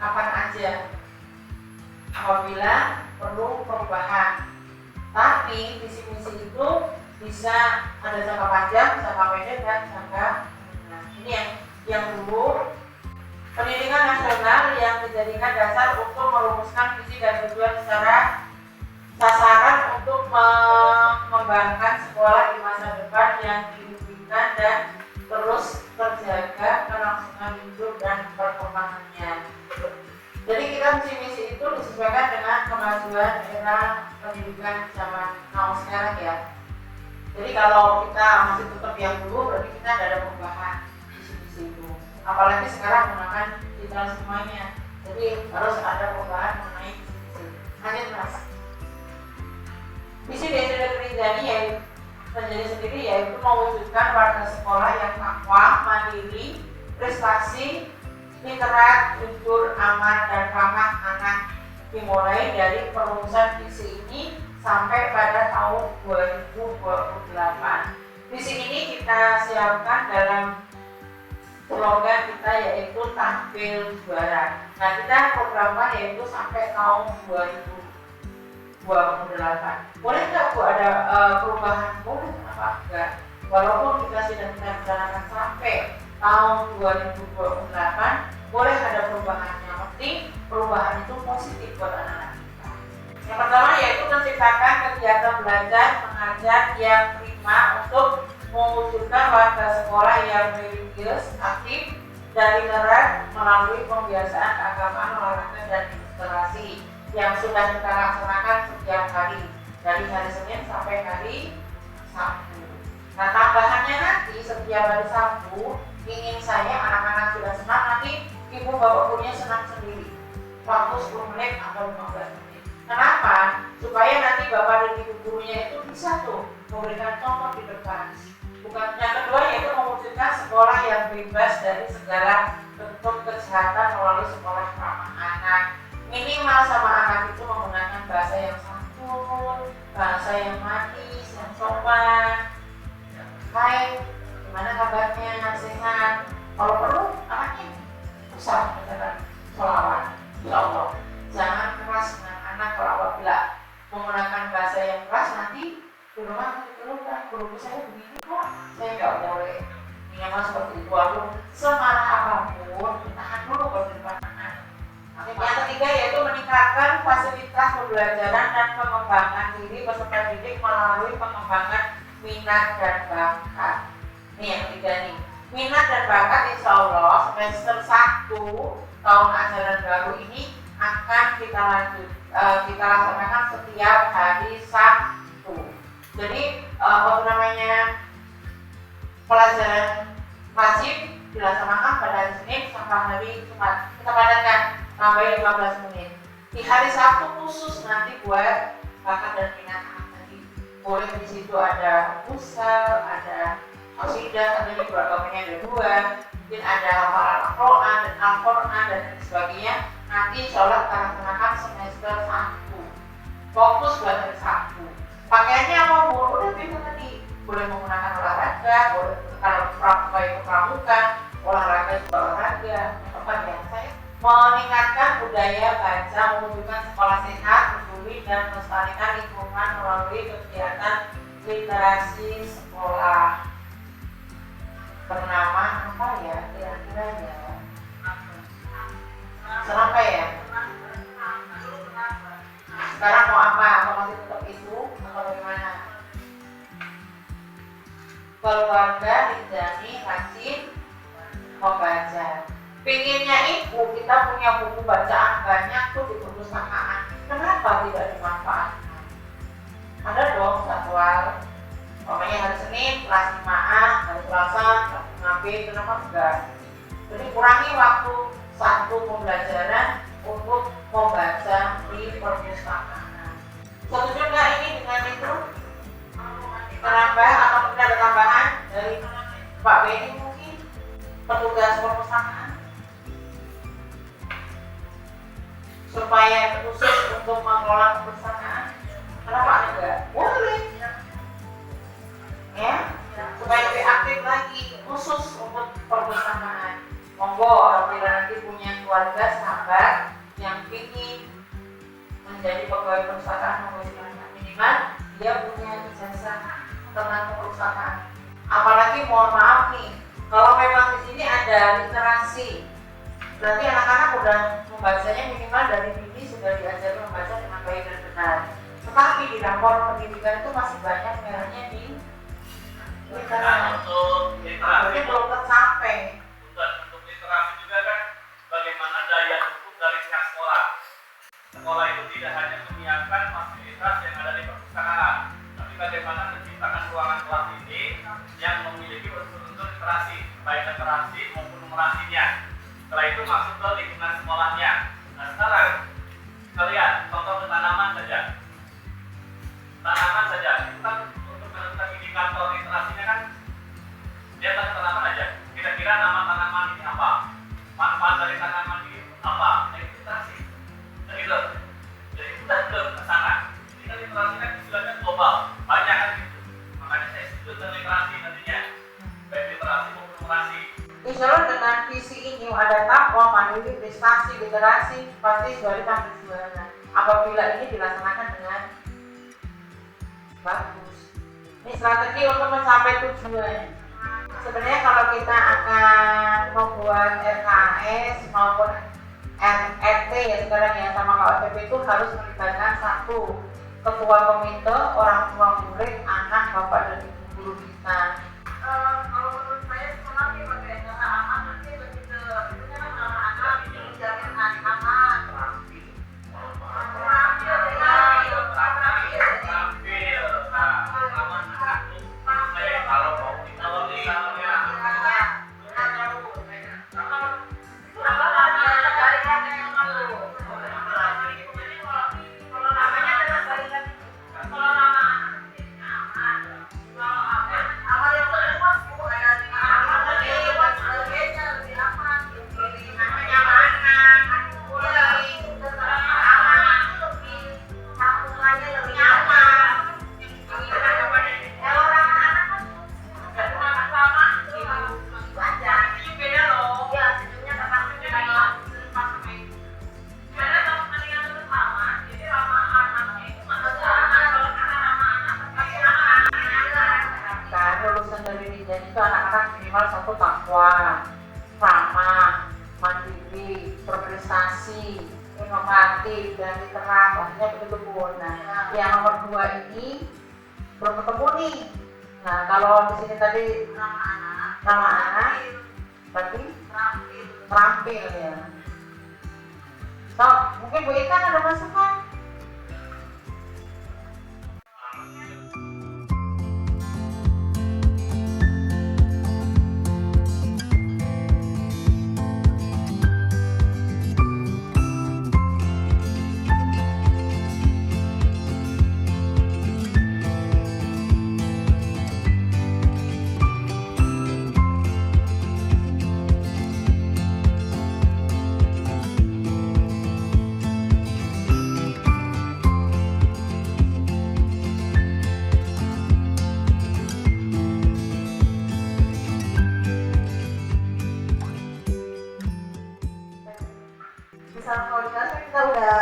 kapan aja apabila perlu perubahan. Tapi visi misi itu bisa ada jangka panjang, jangka pendek, dan jangka menengah. Ini yang dulu pendidikan nasional yang dijadikan dasar untuk merumuskan visi dan tujuan secara sasaran untuk mengembangkan sekolah di masa depan yang diimpikan dan terus terjaga kelangsungan hidup dan perkembangannya. Jadi kita misi itu disesuaikan dengan kemajuan era pendidikan zaman now sekarang ya. Jadi kalau kita masih tetap yang dulu, berarti kita tidak ada perubahan misi itu. Apalagi sekarang menggunakan digital semuanya. Jadi harus ada perubahan mengenai misi. Lanjut Mas. Misi SD Negeri Rinjani yaitu menjadi sendiri yaitu mewujudkan warga sekolah yang takwa, mandiri, prestasi, literat, jujur, aman, dan ramah anak. Dimulai dari perumusan visi ini sampai pada tahun 2028. Visi ini kita siapkan dalam slogan kita yaitu tampil juara. Nah kita programnya yaitu sampai tahun 2028. Boleh nggak Bu ada perubahan? Boleh, kenapa enggak? Walaupun kita sudah rencanakan sampai tahun 2028, boleh ada perubahan. Yang penting perubahan itu positif buat anak-anak kita. Yang pertama yaitu menciptakan kegiatan belajar mengajar yang prima untuk mewujudkan warga sekolah yang religius, aktif, dan literat melalui pembiasaan keagamaan, olahraga, dan inspirasi yang sudah kita laksanakan setiap hari dari hari Senin sampai hari Sabtu. Nah tambahannya nanti setiap hari Sabtu ingin saya anak-anak sudah senang, nanti ibu bapak gurunya senang sendiri waktu 10 menit atau 15 menit. Kenapa? Supaya nanti bapak dan ibu gurunya itu bisa tuh memberikan contoh di depan. Bukan yang kedua yaitu mewujudkan sekolah yang bebas dari segala bentuk kejahatan melalui sekolah ramah anak. Minimal sama anak itu menggunakan bahasa yang santun, bahasa yang manis, yang sopan. Hai, gimana kabarnya? Sehat? Kalau perlu, anaknya usah menjalankan sholawat. Ya Allah, jangan keras dengan anak. Kalau apabila menggunakan bahasa yang keras, nanti di rumah dikeluhkan, guruku saya begini kok, saya nggak boleh. Minimal seperti itu. Aku semarah apapun, tahan dulu kalau di depan anak. Yang ketiga yaitu meningkatkan fasilitas pembelajaran dan pengembangan diri peserta didik melalui pengembangan minat dan bakat. Ini yang ketiga nih. Minat dan bakat insya Allah semester 1 tahun ajaran baru ini akan kita laksanakan setiap hari Sabtu. Jadi pelajaran wajib dilaksanakan pada hari Senin sampai hari Jumat. Kita padatkan sampai 15 menit. Di hari Sabtu khusus nanti buat bakat dan minat anak tadi. Boleh di situ ada pusal, ada qasidah, ada juga agamanya ada 2, mungkin ada hafalan Al-Quran dan Al-Quran dan sebagainya. Nanti insya Allah kita laksanakan semester 1. Fokus buat hari Sabtu. Pakaiannya apa Bu? Udah bebas tadi. Boleh menggunakan olahraga, boleh kalau pramuka, olahraga juga olahraga. Apa ya? Saya meningkatkan budaya baca, mewujudkan sekolah sehat, peduli, dan melestarikan lingkungan melalui kegiatan literasi sekolah. Bernama apa ya kira-kira ya? Kenapa ya? Sekarang mau apa? Atau masih tetap itu? Atau bagaimana? Keluarga Rinjani rajin membaca. Pinginnya itu kita punya buku bacaan banyak tuh di perpustakaan. Kenapa tidak dimanfaatkan? Ada dong jadwal. Pokoknya hari Senin kelas 5A, hari Selasa kelas 5B, kenapa enggak? Jadi kurangi waktu satu pembelajaran untuk membaca di perpustakaan. Setuju nggak ini dengan itu? Menambah atau tidak ada tambahan dari Pak Beni mungkin petugas perpustakaan supaya khusus untuk mengelola perpustakaan. Kenapa enggak? Boleh. Ya, supaya lebih aktif lagi khusus untuk perpustakaan. monggo apabila nanti punya keluarga sahabat yang ingin menjadi pegawai perusahaan, monggo silahkan, minimal dia punya ijazah tentang perusahaan. Apalagi mohon maaf nih, kalau memang di sini ada literasi, berarti anak-anak udah membacanya minimal dari dini sudah diajari membaca dengan baik dan benar. Tetapi di rapor pendidikan itu masih banyak merahnya di literasi. Untuk literasi belum tercapai. Untuk literasi juga kan bagaimana daya dukung dari pihak sekolah. Sekolah itu tidak hanya menyiapkan fasilitas yang ada di perpustakaan, tapi bagaimana menciptakan ruangan kelas ini yang memiliki unsur-unsur literasi, baik literasi maupun numerasinya. Setelah itu masuk ke lingkungan sekolahnya. Nah sekarang kalian contoh ke tanaman saja. Tanaman saja itu kan untuk menentukan indikator literasinya kan dia tanaman aja. Kira-kira nama tanaman ini apa? Manfaat dari tanaman ini apa? Nah, itu literasi. Nah, gitu. Jadi udah ke sana. Jadi kan literasi kan istilahnya global, banyak kan gitu. Makanya saya sebut dengan literasi nantinya, baik literasi maupun numerasi. Insya Allah dengan visi ini ada takwa, mandiri, prestasi, literasi pasti sudah tampil juara. Apabila ini dilaksanakan dengan bagus. Ini strategi untuk mencapai tujuan. Sebenarnya kalau kita akan membuat RKS maupun RT ya sekarang ya sama KOSP itu harus melibatkan satu ketua komite, orang tua murid, anak, bapak dan ibu guru kita. Kalau menurut saya sebenarnya pakai cara aman nanti lebih ke itu kan anak-anak menjamin anak-anak. Inovatif dan literat, maksudnya begitu pun. Nah, yang nomor 2 ini belum ketemu nih. Nah, kalau di sini tadi nama anak, berarti terampil ya. So, mungkin Bu Ika ada masukan? Misalnya kalau kita udah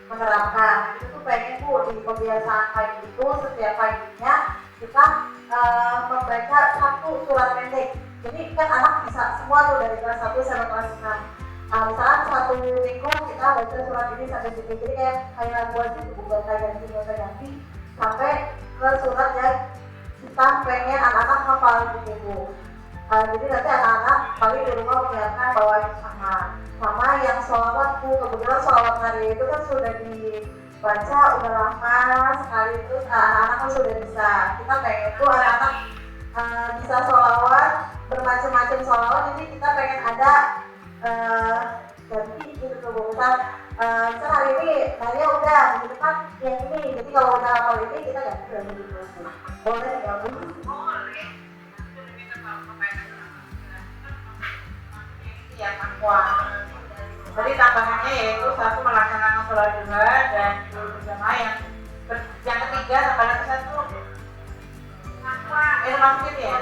menerapkan itu tuh pengen Bu di pembiasaan pagi itu setiap paginya kita membaca satu surat pendek. Jadi kan anak bisa semua tuh dari kelas 1 sampai kelas 6. Misalnya satu minggu kita baca surat ini sampai situ. Jadi kayak buat itu bukan ganti sampai ke surat yang kita pengen anak-anak hafal gitu. Jadi nanti anak-anak paling di rumah menyiapkan bawain sama yang sholawat Bu. Kebetulan sholawat hari itu kan sudah dibaca udah lama sekali, terus anak-anak kan sudah bisa. Kita pengen tuh anak-anak bisa sholawat bermacam-macam sholawat. Jadi kita pengen ada ganti gitu tuh Bu. Misal hari ini hanya udah gitu kan yang ini. Jadi kalau udah hafal ini kita ganti dari gitu. Boleh ya Bu? Ya, takwa. Jadi tambahannya yaitu satu melaksanakan sholat duha dan berjamaah yang ketiga tambahan ke satu. Masukin ya.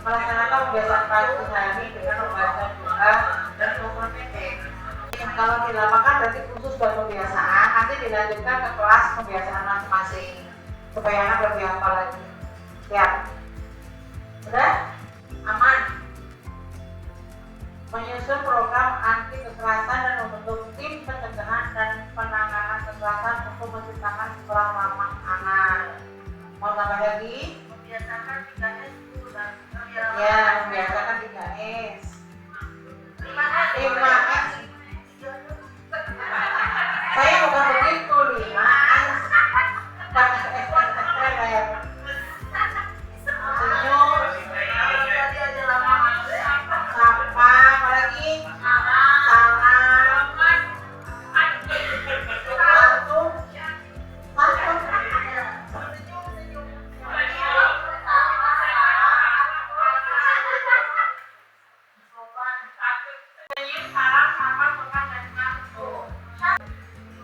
Melaksanakan kebiasaan pagi hari dengan membaca doa dan mempraktek. Kalau dilakukan berarti khusus buat pembiasaan, nanti dilanjutkan ke kelas pembiasaan masing-masing supaya anak lebih hafal lagi. Siap? Udah? Aman? Menyusun program anti kekerasan dan membentuk tim pencegahan dan penanganan kekerasan untuk menciptakan sekolah ramah anak. Mau tambah lagi? Membiasakan 3S dulu dan Ya, membiasakan 3S. 5S. Saya bukan begitu, 5S. Senyum, sapa, apa lagi? Salam,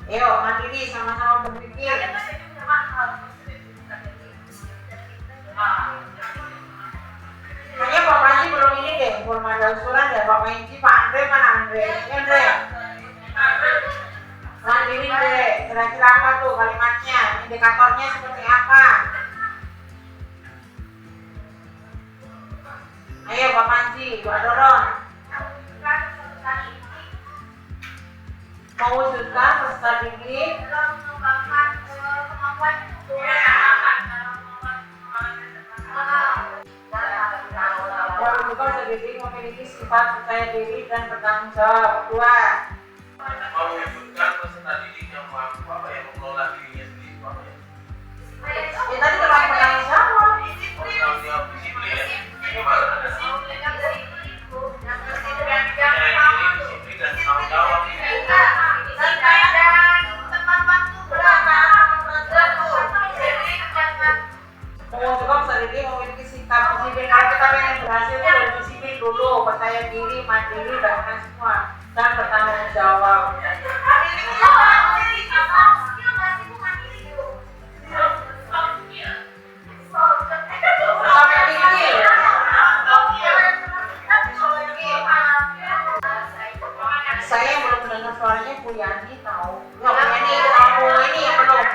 Yuk, mandiri sama-sama berpikir. Kayaknya Pak Panji belum ini deh, belum ada usulan ya Pak Panji, Pak Andre mana Andre? Andre. Mandiri deh, kira-kira apa tuh kalimatnya? Indikatornya seperti apa? Ayo Pak Panji, Pak Doron. Mewujudkan peserta didik memiliki sifat percaya diri dan bertanggung jawab. 2. Mewujudkan peserta didik yang mampu mengelola dirinya sendiri. Ya tadi telah bertanggung jawab. Bertanggung jawab disiplin. Ini malah ada disiplin dan tanggung jawab. Mewujudkan peserta didik memiliki sikap disiplin. Kalau kita pengen berhasil itu dari disiplin dulu, percaya diri, mandiri, dan semua, dan bertanggung jawab. Saya belum mendengar suaranya Bu Yani tahu. Nggak Bu Yani, kamu ini yang belum.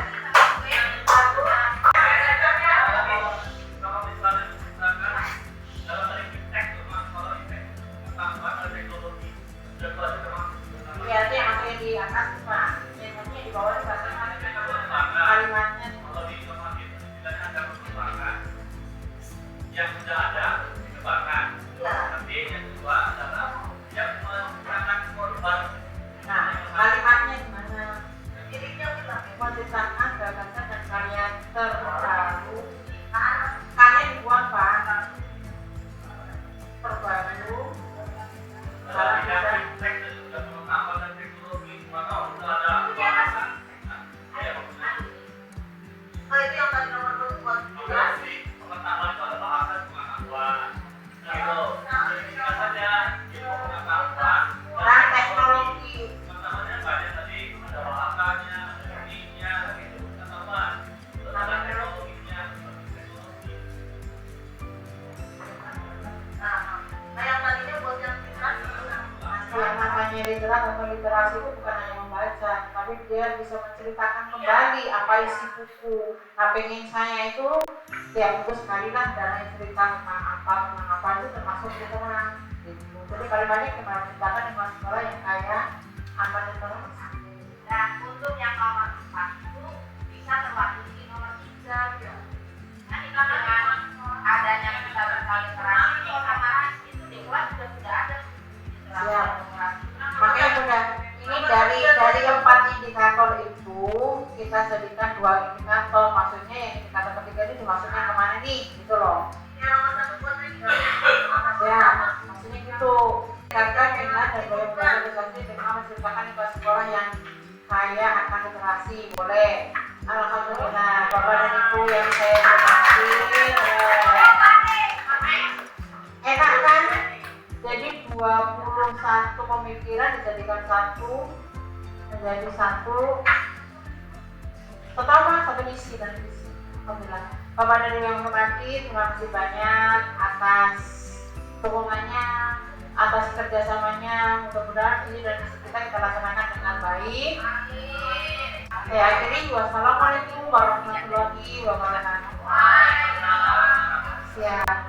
Kalau misalnya menggunakan dalam teks kalau teknologi dan Iya, itu yang maksudnya di atas Pak. Yang maksudnya di bawah bahasa kalimatnya. kalau di informasi itu tidak ada perkembangan yang sudah ada dikembangkan. Tapi yang kedua adalah yang menggunakan korban. Nah, kalimatnya gimana? Menciptakan gagasan dan karya terbaru. Karya dibuang Pak. Terbaru. Kalau tidak teks dan juga pengetahuan dan teknologi maka sudah ada pembahasan. Ya, pengetahuan itu ada bahasa pengetahuan. Gitu. Singkat saja, ilmu pengetahuan Dan teknologi. pengetahuannya banyak tadi, ada bahasanya, ada tekniknya, gitu. Pengetahuan. Terus ada teknologinya, teknologi. Yang namanya literasi atau literasi itu bukan hanya membaca, tapi dia bisa menceritakan kembali apa isi buku. Nah, pengen saya itu setiap buku sekali lah dan cerita tentang apa itu termasuk literasi. Gitu. Jadi kalimatnya kita menciptakan lingkungan sekolah yang kaya aman dan terus. Dan untuk yang nomor 4 itu bisa terwakili di nomor 3 ya. Nah, dengan adanya kita berkali-kali karena itu di kelas sudah ada Ya. Makanya Bunda, ini dari 4 indikator itu kita jadikan 2 indikator, maksudnya yang indikator ketiga ini dimaksudnya kemana nih, gitu loh. Ya, maksudnya gitu. Karena minat dan gaya belajar edukasi dengan menciptakan lingkungan sekolah yang kaya akan literasi, boleh. Alhamdulillah, Bapak dan Ibu yang saya hormati. Enak kan? Jadi 21 pemikiran dijadikan satu menjadi satu. Pertama satu misi dan visi. Alhamdulillah. Bapak dan Ibu yang hormati, terima kasih banyak atas dukungannya, atas kerjasamanya. Mudah-mudahan ini dan kita laksanakan dengan baik. Saya akhiri, wassalamualaikum warahmatullahi wabarakatuh. Siap.